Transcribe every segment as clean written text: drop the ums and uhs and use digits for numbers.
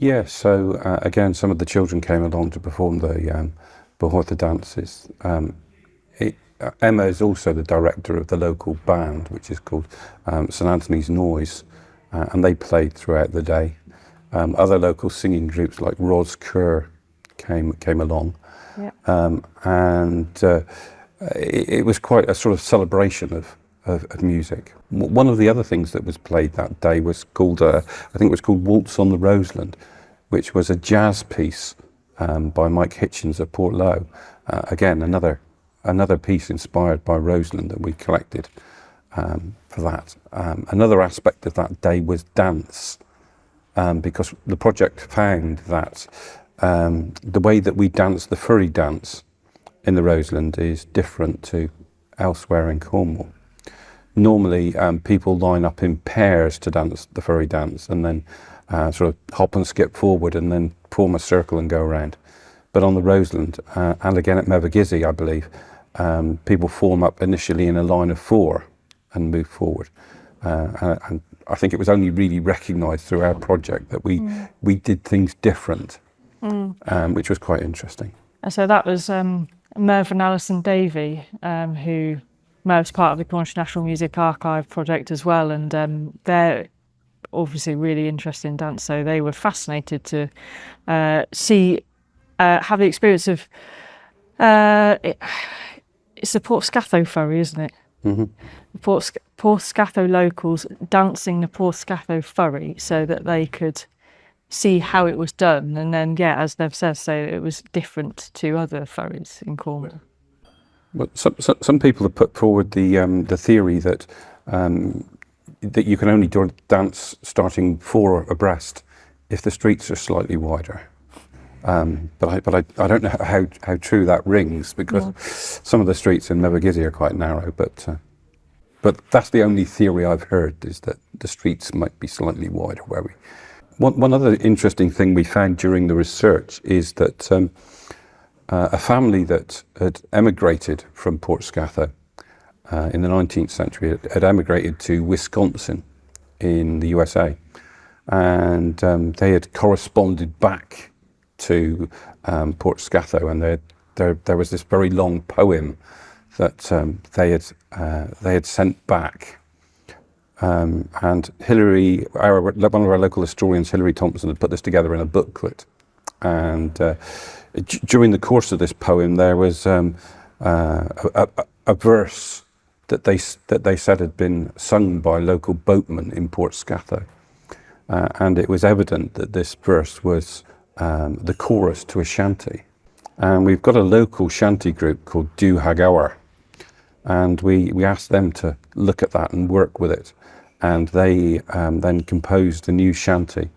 Yeah, so again, some of the children came along to perform the Porthscatho dances. Emma is also the director of the local band, which is called St Anthony's Noise, and they played throughout the day. Other local singing groups like Roseland came along, yep. And it was quite a sort of celebration of music. One of the other things that was played that day was called, I think it was called Waltz on the Roseland, which was a jazz piece by Mike Hitchens of Portlow. Again, another piece inspired by Roseland that we collected for that. Another aspect of that day was dance, because the project found that the way that we dance the furry dance in the Roseland is different to elsewhere in Cornwall. Normally, people line up in pairs to dance the furry dance and then sort of hop and skip forward and then form a circle and go around. But on the Roseland, and again at Mevergizzy, I believe, people form up initially in a line of 4 and move forward. And I think it was only really recognised through our project that we did things different, which was quite interesting. And so that was Merv and Alison Davey, who Merv's part of the Cornish National Music Archive project as well, and they're obviously really interested in dance, so they were fascinated to have the experience of it's a Porthscatho furry, isn't it? Mm-hmm. Porthscatho locals dancing the Porthscatho furry so that they could see how it was done, and then, yeah, as Nev says, so it was different to other furries in Cornwall. Well, some people have put forward the theory that that you can only dance starting 4 abreast if the streets are slightly wider. But I don't know how true that rings, because some of the streets in Mevergizzy are quite narrow. But that's the only theory I've heard, is that the streets might be slightly wider where we. One other interesting thing we found during the research is that a family that had emigrated from Porthscatho in the 19th century had emigrated to Wisconsin in the USA, and they had corresponded back to Porthscatho, and there was this very long poem that they had sent back. And Hilary, one of our local historians, Hilary Thompson, had put this together in a booklet. And during the course of this poem, there was a verse that they said had been sung by local boatmen in Porthscatho, and it was evident that this verse was the chorus to a shanty. And we've got a local shanty group called Dú Hagawer, and we asked them to look at that and work with it. And they then composed a new shanty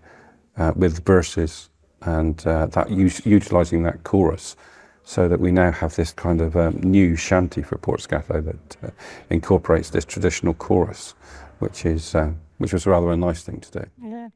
with verses, and utilising that chorus, so that we now have this kind of new shanty for Porthscatho that incorporates this traditional chorus, which was rather a nice thing to do. Yeah.